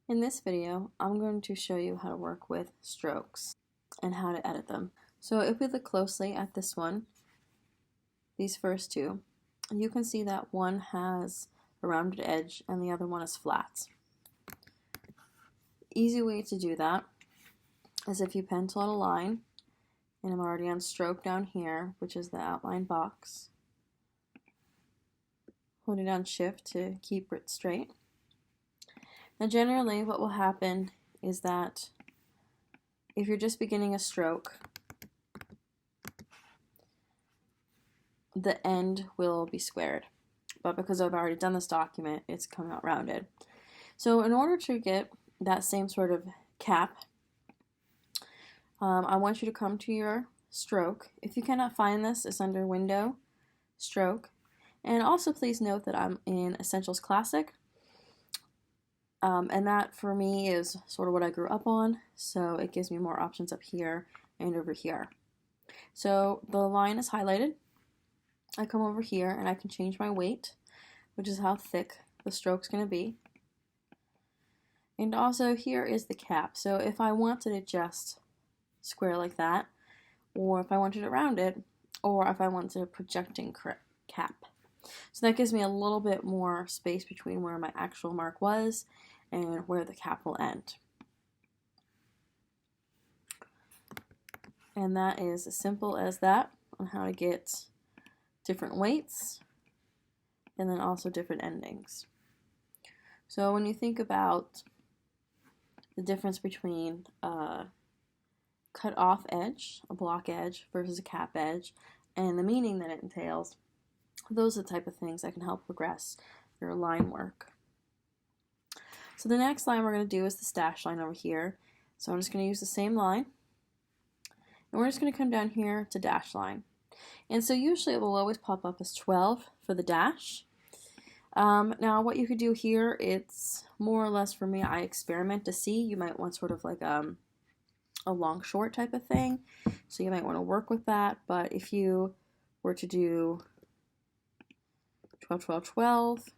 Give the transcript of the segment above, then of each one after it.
In this video, I'm going to show you how to work with strokes and how to edit them. So if we look closely at this one, these first two, you can see that one has a rounded edge and the other one is flat. Easy way to do that is if you pencil out a line, and I'm already on stroke down here, which is the outline box. Hold it down shift to keep it straight. Now generally what will happen is that if you're just beginning a stroke, the end will be squared. But because I've already done this document, it's coming out rounded. So in order to get that same sort of cap, I want you to come to your stroke. If you cannot find this, it's under Window, Stroke. And also please note that I'm in Essentials Classic. And that for me is sort of what I grew up on, so it gives me more options up here and over here. So the line is highlighted. I come over here and I can change my weight, which is how thick the stroke's going to be. And also here is the cap. So if I wanted it just square like that, or if I wanted it rounded, or if I wanted a projecting cap. So that gives me a little bit more space between where my actual mark was and where the cap will end. And that is as simple as that on how to get different weights and then also different endings. So when you think about the difference between a cut off edge, a block edge versus a cap edge, and the meaning that it entails, those are the type of things that can help progress your line work. So the next line we're going to do is the dash line over here. So I'm just going to use the same line. And we're just going to come down here to dash line. And so usually it will always pop up as 12 for the dash. Now what you could do here, it's more or less for me, I experiment to see. You might want sort of like a long short type of thing. So you might want to work with that. But if you were to do 12, 12, 12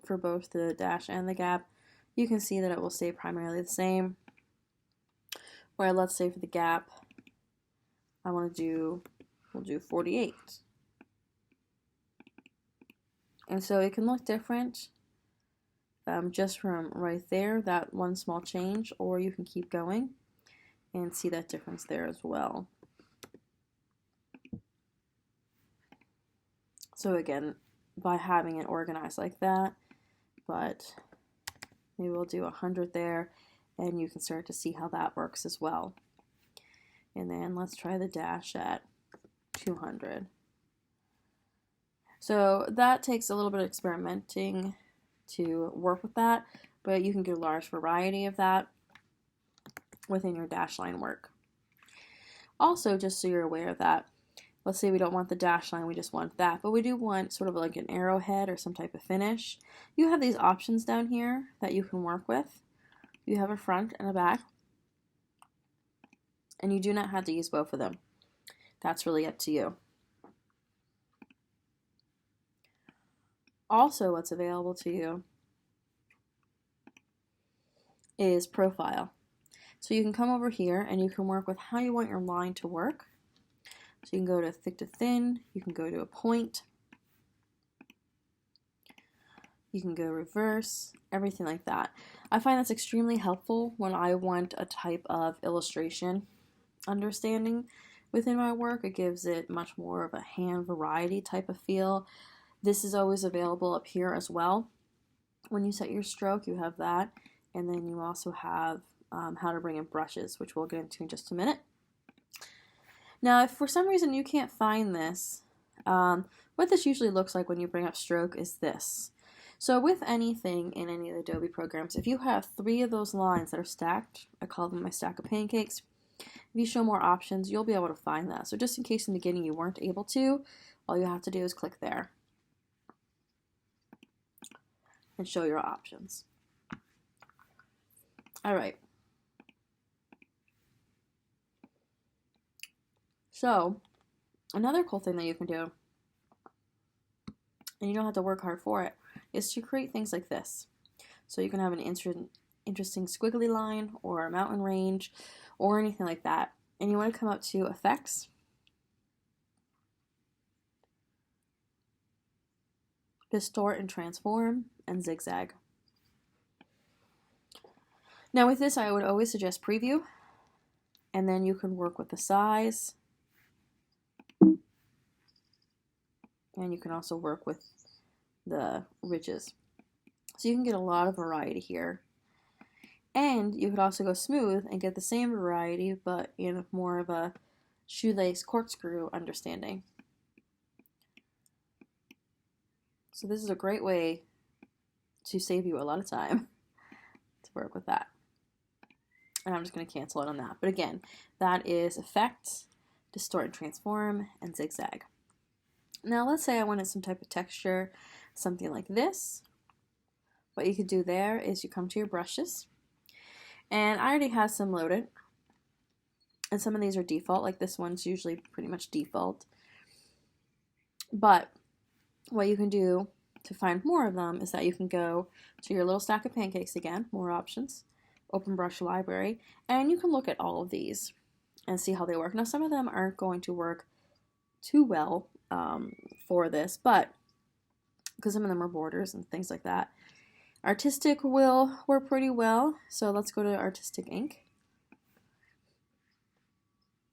for both the dash and the gap, you can see that it will stay primarily the same. Where let's say for the gap, I want to do, we'll do 48. And so it can look different just from right there, that one small change, or you can keep going and see that difference there as well. So again, by having it organized like that, but maybe we'll do 100 there, and you can start to see how that works as well. And then let's try the dash at 200. So that takes a little bit of experimenting to work with that, but you can get a large variety of that within your dash line work. Also, just so you're aware of that, let's say we don't want the dash line, we just want that, but we do want sort of like an arrowhead or some type of finish. You have these options down here that you can work with. You have a front and a back, and you do not have to use both of them. That's really up to you. Also, what's available to you is profile. So you can come over here and you can work with how you want your line to work. So you can go to thick to thin, you can go to a point, you can go reverse, everything like that. I find that's extremely helpful when I want a type of illustration understanding within my work. It gives it much more of a hand variety type of feel. This is always available up here as well. When you set your stroke, you have that, and then you also have how to bring in brushes, which we'll get into in just a minute. Now, if for some reason you can't find this, what this usually looks like when you bring up stroke is this. So with anything in any of the Adobe programs, if you have 3 of those lines that are stacked, I call them my stack of pancakes, if you show more options, you'll be able to find that. So just in case in the beginning you weren't able to, all you have to do is click there and show your options. All right. So another cool thing that you can do, and you don't have to work hard for it, is to create things like this. So you can have an interesting squiggly line or a mountain range or anything like that. And you want to come up to Effects, Distort and Transform, and Zigzag. Now with this, I would always suggest Preview, and then you can work with the size, and you can also work with the ridges. So you can get a lot of variety here. And you could also go smooth and get the same variety, but in more of a shoelace corkscrew understanding. So this is a great way to save you a lot of time to work with that. And I'm just going to cancel it on that. But again, that is Effect, Distort and Transform, and Zigzag. Now let's say I wanted some type of texture, something like this. What you could do there is you come to your brushes, and I already have some loaded, and some of these are default, like this one's usually pretty much default. But what you can do to find more of them is that you can go to your little stack of pancakes again, more options, open brush library, and you can look at all of these and see how they work. Now some of them aren't going to work too well for this, but because some of them are borders and things like that. Artistic will work pretty well, so let's go to Artistic Ink.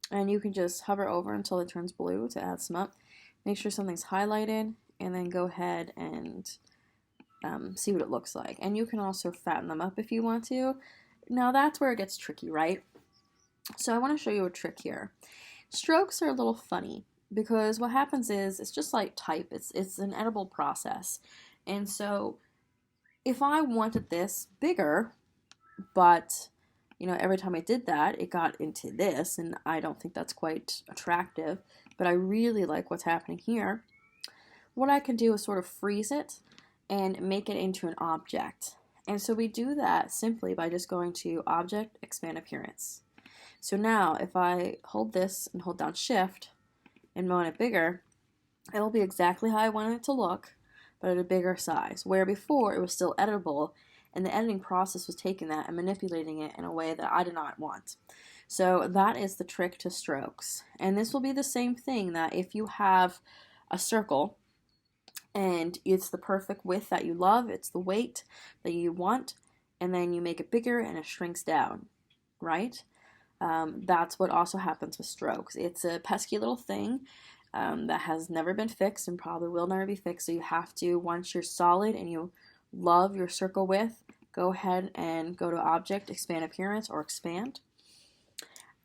And you can just hover over until it turns blue to add some up. Make sure something's highlighted, and then go ahead and see what it looks like. And you can also fatten them up if you want to. Now that's where it gets tricky, right? So I want to show you a trick here. Strokes are a little funny because what happens is it's just like type. It's an edible process. And so if I wanted this bigger, but you know, every time I did that, it got into this, and I don't think that's quite attractive, but I really like what's happening here. What I can do is sort of freeze it and make it into an object. And so we do that simply by just going to Object, Expand Appearance. So now if I hold this and hold down Shift and want it bigger, it'll be exactly how I want it to look, but at a bigger size, where before it was still editable, and the editing process was taking that and manipulating it in a way that I did not want. So that is the trick to strokes. And this will be the same thing, that if you have a circle and it's the perfect width that you love, it's the weight that you want, and then you make it bigger and it shrinks down, right? That's what also happens with strokes. It's a pesky little thing that has never been fixed and probably will never be fixed. So you have to, once you're solid and you love your circle width, go ahead and go to Object, Expand Appearance, or Expand.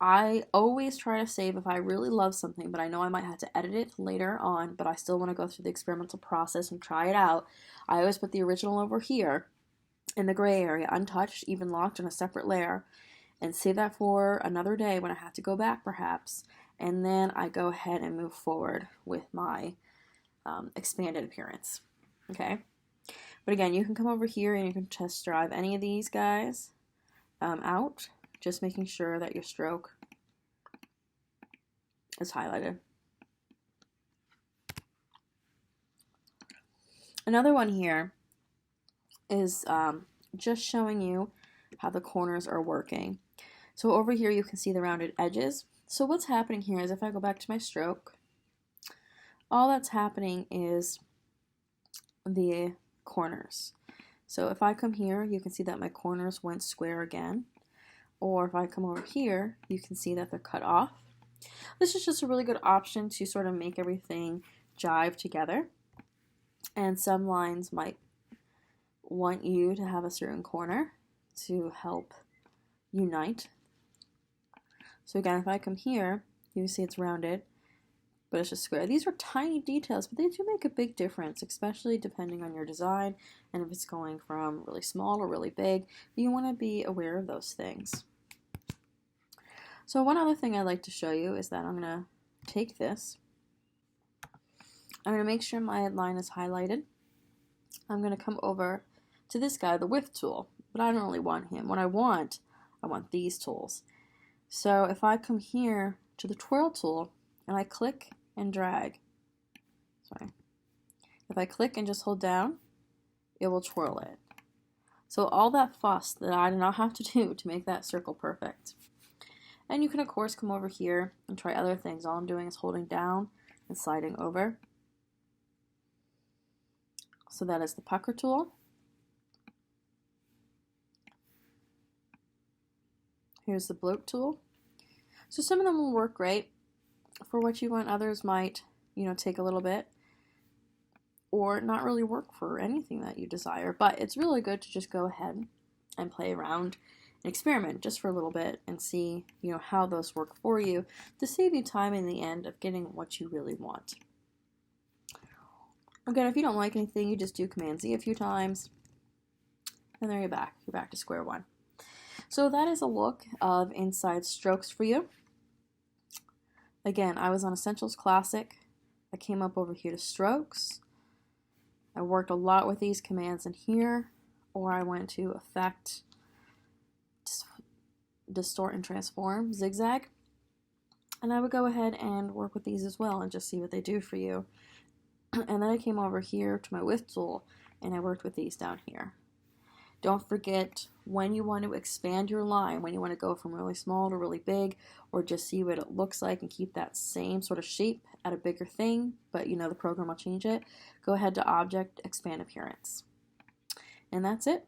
I always try to save if I really love something, but I know I might have to edit it later on, but I still want to go through the experimental process and try it out. I always put the original over here in the gray area, untouched, even locked on a separate layer, and save that for another day when I have to go back perhaps. And then I go ahead and move forward with my expanded appearance. Okay? But again, you can come over here and you can test drive any of these guys out, just making sure that your stroke is highlighted. Another one here is just showing you how the corners are working. So over here you can see the rounded edges. So what's happening here is if I go back to my stroke, all that's happening is the corners. So if I come here, you can see that my corners went square again. Or if I come over here, you can see that they're cut off. This is just a really good option to sort of make everything jive together. And some lines might want you to have a certain corner to help unite. So again, if I come here, you see it's rounded, but it's just square. These are tiny details, but they do make a big difference, especially depending on your design and if it's going from really small or really big. You want to be aware of those things. So one other thing I'd like to show you is that I'm going to take this. I'm going to make sure my line is highlighted. I'm going to come over to this guy, the width tool, but I don't really want him. What I want these tools. So if I come here to the twirl tool and I click and drag, if I click and just hold down, it will twirl it. So all that fuss that I did not have to do to make that circle perfect. And you can, of course, come over here and try other things. All I'm doing is holding down and sliding over. So that is the pucker tool. Here's the bloat tool. So some of them will work great for what you want. Others might, take a little bit or not really work for anything that you desire. But it's really good to just go ahead and play around and experiment just for a little bit and see, how those work for you to save you time in the end of getting what you really want. Again, if you don't like anything, you just do Command Z a few times, and there you're back. You're back to square one. So that is a look of Inside Strokes for you. Again, I was on Essentials Classic. I came up over here to Strokes. I worked a lot with these commands in here, or I went to Effect, Distort and Transform, Zigzag. And I would go ahead and work with these as well and just see what they do for you. And then I came over here to my Width tool and I worked with these down here. Don't forget, when you want to expand your line, when you want to go from really small to really big, or just see what it looks like and keep that same sort of shape at a bigger thing, but the program will change it, go ahead to Object, Expand Appearance. And that's it.